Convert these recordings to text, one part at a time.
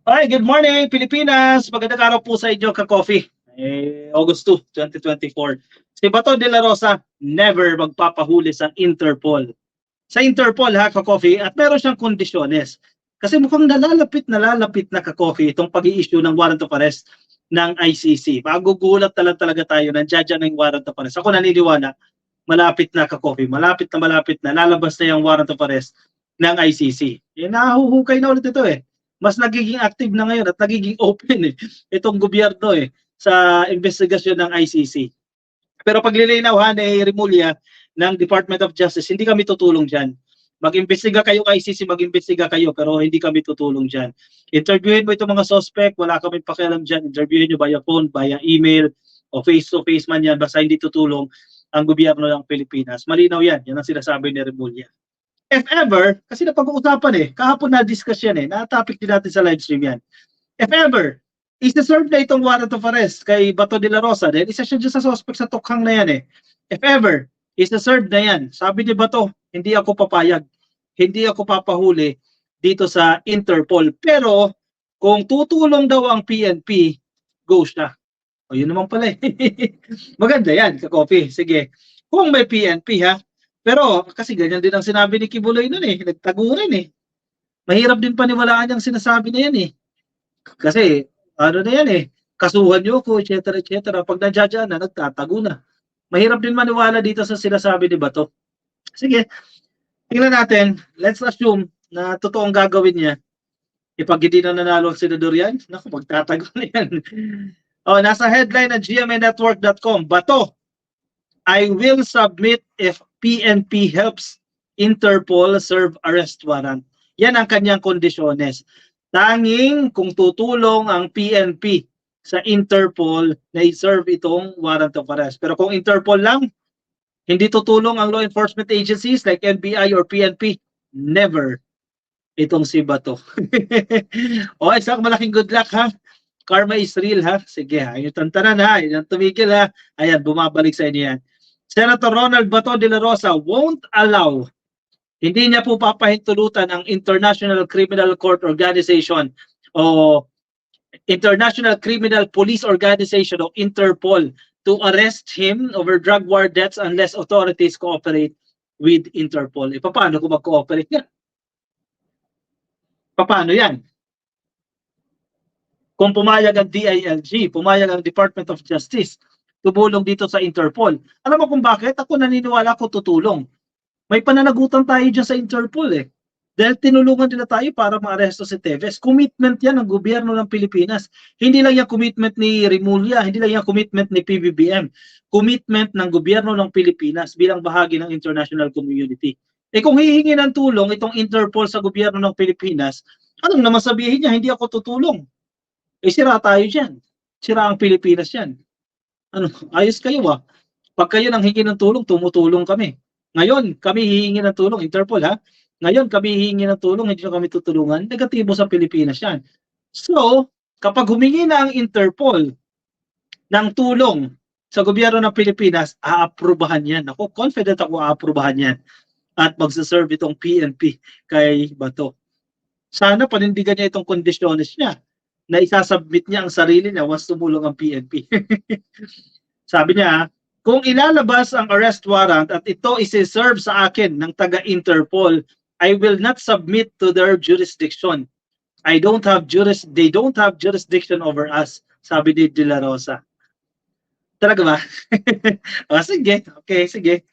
Hi, good morning Pilipinas! Magandang araw po sa inyo ka-coffee. August 2, 2024. Si Bato de la Rosa never magpapahuli sa Interpol. Sa Interpol ha, ka-coffee, at meron siyang kondisyones. Kasi mukhang nalalapit na ka-coffee itong pag-i-issue ng warrant of arrest ng ICC. Magugulat talaga tayo, nandiyan na yung warrant of arrest. Ako naniniwala, malapit na ka-coffee, malapit na, lalabas na yung warrant of arrest ng ICC. Nahuhukay na ulit ito mas nagiging active na ngayon at nagiging open itong gobyerno sa investigasyon ng ICC. Pero paglilinaw ni Remulla ng Department of Justice, hindi kami tutulong diyan. Mag-imbestiga kayo ICC, mag-imbestiga kayo, pero hindi kami tutulong diyan. Interviewin mo itong mga suspect, wala kami pakialam diyan. Interviewin nyo via phone, via email, o face-to-face man yan, basta hindi tutulong ang gobyerno ng Pilipinas. Malinaw yan, yan ang sinasabi ni Remulla. If ever, kasi napag-uusapan kahapon na-discuss yan na-topic din natin sa live stream yan. If ever, isa-serve na itong warrant of arrest kay Bato de la Rosa, then isa siya dyan sa suspect sa tukhang na yan If ever, isa-serve na yan. Sabi ni Bato, hindi ako papayag. Hindi ako papahuli dito sa Interpol. Pero, kung tutulong daw ang PNP, go siya. O yun naman pala Maganda yan, ka-coffee. Sige. Kung may PNP pero kasi ganyan din ang sinabi ni Kibuloy noon nagtago rin Mahirap din paniwalaan yung sinasabi na yan Kasi ano na yan kasuhan niyo ko, etc. Pag nandiyan na, nagtatago na. Mahirap din maniwala dito sa sinasabi ni Bato. Sige, tingnan natin. Let's assume na totoong gagawin niya. Pag hindi na nanalo ang senador yan, naku, magtatago na yan. Nasa headline ng gmnetwork.com, Bato, I will submit if PNP helps Interpol serve arrest warrant. Yan ang kanyang kondisyones. Tanging kung tutulong ang PNP sa Interpol na i-serve itong warrant of arrest. Pero kung Interpol lang, hindi tutulong ang law enforcement agencies like NBI or PNP, never itong si Bato. Isang malaking good luck Karma is real Sige ayun tantanan ayun tumigil Ayan, bumabalik sa inyo yan. Senator Ronald Bato de la Rosa won't allow, hindi niya po papahintulutan ang International Criminal Court Organization o International Criminal Police Organization o Interpol to arrest him over drug war deaths unless authorities cooperate with Interpol. Paano kung mag-cooperate yan? Paano yan? Kung pumayag ang DILG, pumayag ang Department of Justice, tumulong dito sa Interpol. Alam mo kung bakit? Ako naniniwala ko tutulong. May pananagutan tayo dyan sa Interpol Dahil tinulungan nila tayo para maaresto si Teves. Commitment yan ng gobyerno ng Pilipinas. Hindi lang yung commitment ni Remulla, hindi lang yung commitment ni PBBM. Commitment ng gobyerno ng Pilipinas bilang bahagi ng international community. Kung hihingi ng tulong itong Interpol sa gobyerno ng Pilipinas, anong naman sabihin niya, hindi ako tutulong? Sira tayo dyan. Sira ang Pilipinas yan. Ayos kayo Pag kayo nang hingi ng tulong, tumutulong kami. Ngayon, kami hihingi ng tulong, Interpol Ngayon, kami hihingi ng tulong, hindi na kami tutulungan. Negatibo sa Pilipinas yan. So, kapag humingi na ang Interpol ng tulong sa gobyerno ng Pilipinas, aaprubahan yan. Ako, confident ako aaprubahan yan. At magsaserve itong PNP kay Bato. Sana panindigan niya itong kondisyones niya na isasubmit niya ang sarili niya once tumulong ang PNP. Sabi niya, kung ilalabas ang arrest warrant at ito isi-serve sa akin ng taga-Interpol, I will not submit to their jurisdiction. They don't have jurisdiction over us, sabi ni De La Rosa. Talaga ba? Sige. Okay, sige.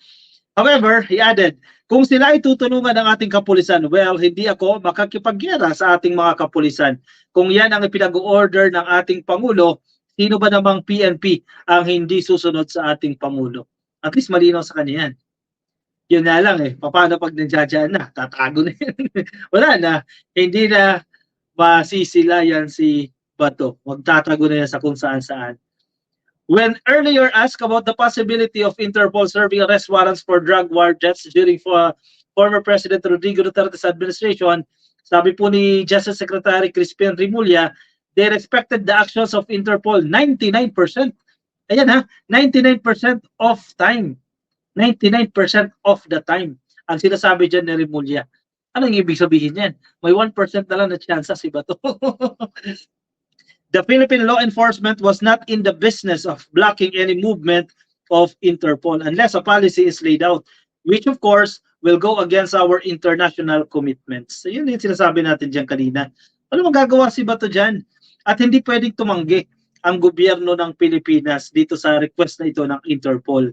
However, he added, kung sila ay tutulungan ng ating kapulisan, well, hindi ako makakipagyera sa ating mga kapulisan. Kung yan ang ipinag-order ng ating Pangulo, sino ba namang PNP ang hindi susunod sa ating Pangulo? At least malinaw sa kanya yan. Yun na lang paano pag nandiyan na? Tatago na yan. Wala na. Hindi na masisilayan si Bato. Magtatago na yan sa kung saan-saan. When earlier asked about the possibility of Interpol serving arrest warrants for drug war deaths during former President Rodrigo Duterte's administration, sabi po ni Justice Secretary Crispin Remulla, they respected the actions of Interpol 99%. Ayan 99% of time. 99% of the time. Ang sinasabi dyan ni Remulla. Anong ibig sabihin yan? May 1% na lang na chance si Bato. The Philippine law enforcement was not in the business of blocking any movement of Interpol unless a policy is laid out, which of course will go against our international commitments. So yun yung sinasabi natin dyan kanina. Ano magagawa si Bato dyan? At hindi pwedeng tumanggi ang gobyerno ng Pilipinas dito sa request na ito ng Interpol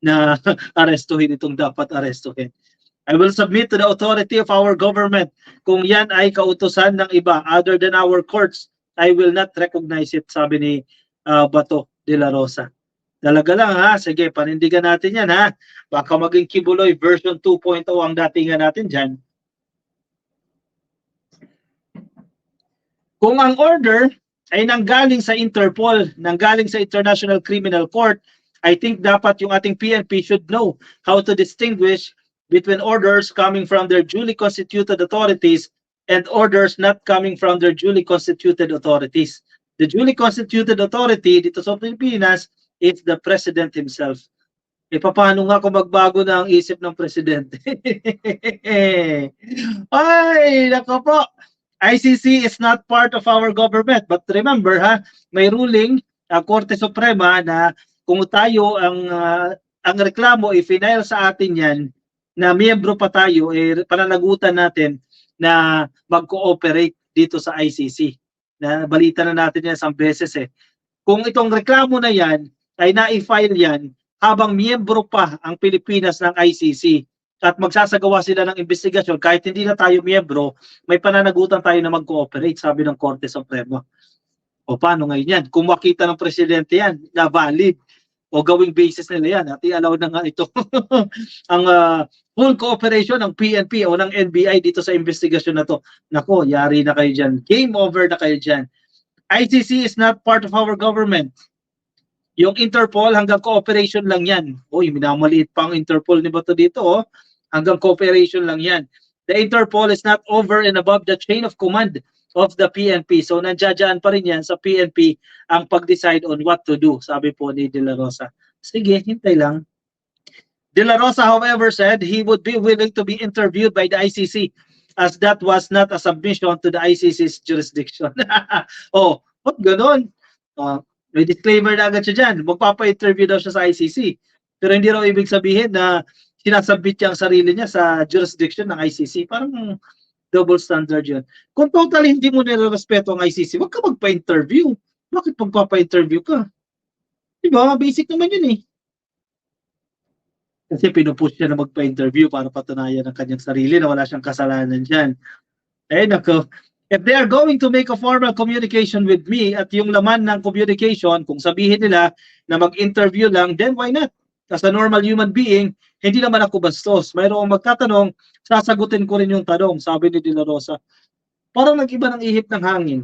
na arestuhin itong dapat arestuhin. I will submit to the authority of our government kung yan ay kautusan ng iba other than our courts. I will not recognize it, sabi ni Bato de la Rosa. Talaga lang ha, sige, panindigan natin yan ha. Baka maging Kibuloy version 2.0 ang datingan natin dyan. Kung ang order ay nanggaling sa Interpol, nanggaling sa International Criminal Court, I think dapat yung ating PNP should know how to distinguish between orders coming from their duly constituted authorities and orders not coming from their duly constituted authorities. The duly constituted authority dito sa Pilipinas is the President himself. E paano nga kung magbago na ang isip ng Presidente? Ay, nako po. ICC is not part of our government. But remember ha, may ruling Korte Suprema na kung tayo ang reklamo i-final sa atin yan, na miyembro pa tayo, pananagutan natin na mag-cooperate dito sa ICC. Na balita na natin yan isang beses Kung itong reklamo na yan ay na-file yan habang miyembro pa ang Pilipinas ng ICC at magsasagawa sila ng investigasyon kahit hindi na tayo miyembro, may pananagutan tayo na mag-cooperate, sabi ng Korte Suprema. O paano ngayon yan? Kung makita ng Presidente yan na valid o gawing basis nila yan at i-allow na nga ito ang full cooperation ng PNP o ng NBI dito sa investigasyon na to. Nako, yari na kayo dyan. Game over na kayo dyan. ICC is not part of our government. Yung Interpol hanggang cooperation lang yan. Uy, minamaliit pa ang Interpol ni Bato dito. Hanggang cooperation lang yan. The Interpol is not over and above the chain of command of the PNP. So nandiyan pa rin yan sa PNP ang pag-decide on what to do, sabi po ni De La Rosa. Sige, hintay lang. De La Rosa, however, said he would be willing to be interviewed by the ICC as that was not a submission to the ICC's jurisdiction. Oh, what ganon? May disclaimer na agad siya dyan. Magpapa-interview daw siya sa ICC. Pero hindi raw ibig sabihin na sinasabit niya ang sarili niya sa jurisdiction ng ICC. Parang double standard yun. Kung totally hindi mo nilarespeto ang ICC, wag ka magpa-interview. Bakit magpapa-interview ka? Diba? Basic naman yun Kasi pinupush niya na magpa-interview para patunayan ang kanyang sarili na wala siyang kasalanan dyan. Nako. If they are going to make a formal communication with me at yung laman ng communication, kung sabihin nila na mag-interview lang, then why not? As a normal human being, hindi naman ako bastos. Mayroong magtatanong, sasagutin ko rin yung tanong, sabi ni De La Rosa. Parang nag-iba ng ihip ng hangin.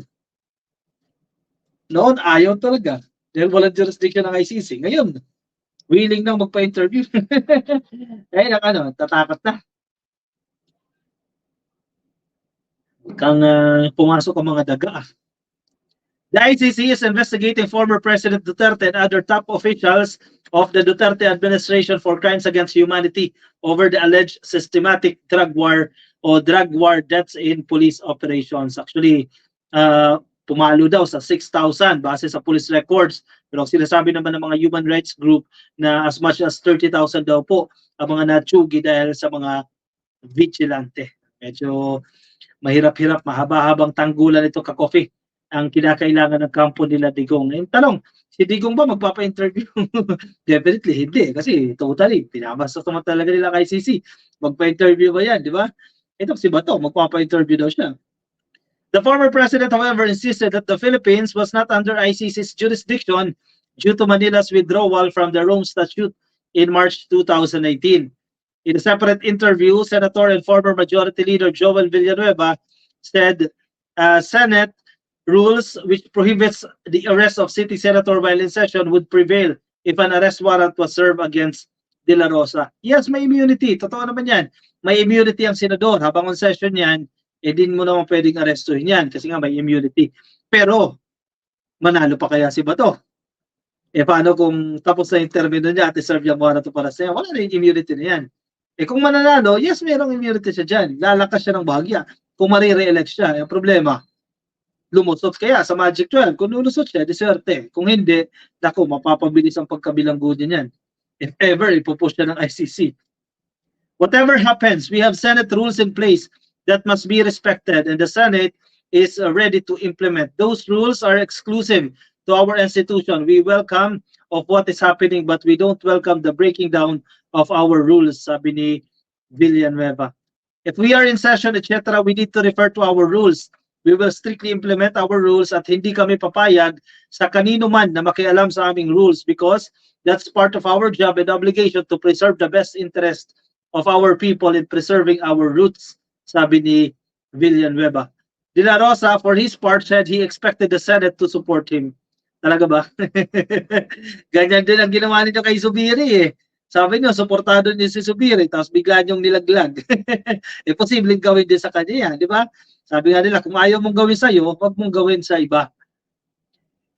Noon, ayaw talaga. Dahil walang jurisdiction ng ICC. Ngayon, willing nang magpa-interview. Tatakot na. Kang pumasok ang mga daga. The ICC is investigating former President Duterte and other top officials of the Duterte administration for crimes against humanity over the alleged systematic drug war o drug war deaths in police operations. Actually, pumalo daw sa 6,000 base sa police records. Pero sinasabi naman ng mga human rights group na as much as 30,000 daw po ang mga natsugi dahil sa mga vigilante. Medyo mahirap-hirap, mahaba-habang tanggulan ito ka-coffee ang kinakailangan ng kampo nila Digong. Yung tanong, si Digong ba magpapa-interview? Definitely hindi. Kasi totally, pinabasa naman talaga nila kay ICC. Magpa-interview ba yan, di ba? Ito si Bato, magpapa-interview daw siya. The former president, however, insisted that the Philippines was not under ICC's jurisdiction due to Manila's withdrawal from the Rome Statute in March 2018. In a separate interview, Senator and former Majority Leader Joel Villanueva said Senate rules which prohibits the arrest of city senator while in session would prevail if an arrest warrant was served against De La Rosa. Yes, may immunity. Totoo naman yan. May immunity ang senador. Habang on session yan, din mo naman pwedeng arrestuhin yan kasi nga may immunity. Pero, manalo pa kaya si Bato? Paano kung tapos na yung termino niya at i-serve yung warrant para sa'yo? Wala na yung immunity na yan. Kung mananalo, yes, merong immunity siya dyan. Lalakas siya ng bahagya. Kung marireelect siya, yung problema, lumusot kaya sa Magic 12. Kung lulusot siya, diswerte. Kung hindi, naku, mapapabilis ang pagkabilanggo niya niyan. If ever, ipupush siya ng ICC. Whatever happens, we have Senate rules in place that must be respected, and the Senate is ready to implement. Those rules are exclusive to our institution. We welcome of what is happening, but we don't welcome the breaking down of our rules, sabi ni Villanueva. If we are in session, etc., we need to refer to our rules. We will strictly implement our rules at hindi kami papayag sa kanino man na makialam sa aming rules because that's part of our job and obligation to preserve the best interest of our people in preserving our roots, sabi ni Villanueva. De La Rosa, for his part, said he expected the Senate to support him. Talaga ba? Ganyan din ang ginawa ninyo kay Zubiri eh. Sabi niyo, suportado niyo si Zubiri, tapos bigla niyong nilaglag. Posibleng gawin din sa kanya yan, di ba? Sabi nga nila, kung ayaw mong gawin sa'yo, huwag mong gawin sa iba.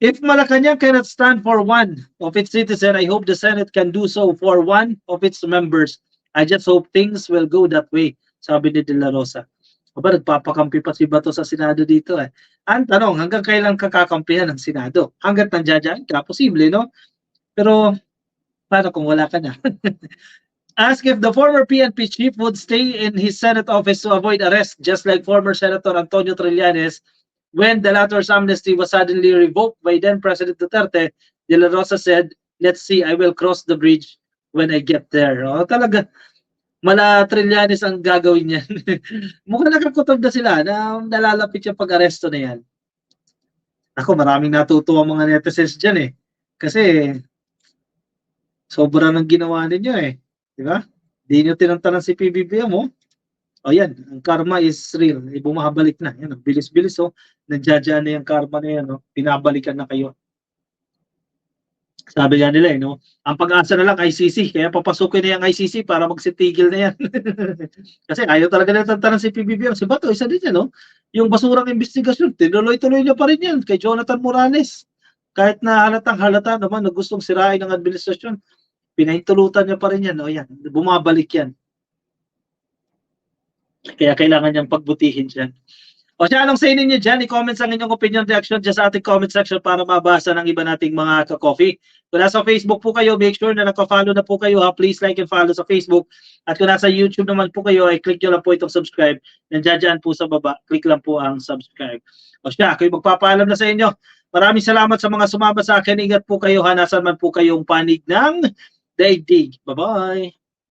If Malacanang cannot stand for one of its citizens, I hope the Senate can do so for one of its members. I just hope things will go that way, sabi ni De La Rosa. Aba, nagpapakampi pa si Bato sa Senado dito eh. Ang tanong, hanggang kailan kakakampihan ng Senado? Hanggat nandiyan ka, posible, no? Pero, paano kung wala ka na? Ask if the former PNP chief would stay in his Senate office to avoid arrest, just like former Senator Antonio Trillanes when the latter's amnesty was suddenly revoked by then President Duterte. De La Rosa said, let's see, I will cross the bridge when I get there. Oh, talaga, mala Trillanes ang gagawin niyan. Mukhang nakakutob na sila na nalalapit yung pag-aresto na yan. Ako, maraming natutuwa mga netizens dyan eh. Kasi, sobra ng ginawa ninyo eh. Di ba? Di nyo tinantanan si PBBM mo. O yan, ang karma is real. Bumabalik na. Yan, bilis-bilis oh. Nandiyan na yung karma na yan. Oh. Pinabalikan na kayo. Sabi nga nila no? Ang pag-asa na lang ICC. Kaya papasukin na yung ICC para magsitigil na yan. Kasi ayaw talaga natantanan si PBBM. Si Bato, isa din yan, no? Yung basurang investigasyon, tinuloy-tuloy niya pa rin yan kay Jonathan Morales. Kahit na halatang halata naman na gustong sirain ng administrasyon, pinahintulutan niya pa rin yan. O yan, bumabalik yan. Kaya kailangan niyang pagbutihin dyan. O siya, anong say ninyo dyan? I-comment ang inyong opinion reaction dyan sa ating comment section para mabasa ng iba nating mga ka-coffee. Kung nasa Facebook po kayo, make sure na naka-follow na po kayo. Please like and follow sa Facebook. At kung nasa YouTube naman po kayo, ay click nyo lang po itong subscribe. Nandiyan dyan po sa baba, click lang po ang subscribe. O siya, ako'y magpapaalam na sa inyo. Maraming salamat sa mga sumama sa akin. Ingat po kayo, hanasan man po kayong panig ng daigdig. Bye-bye!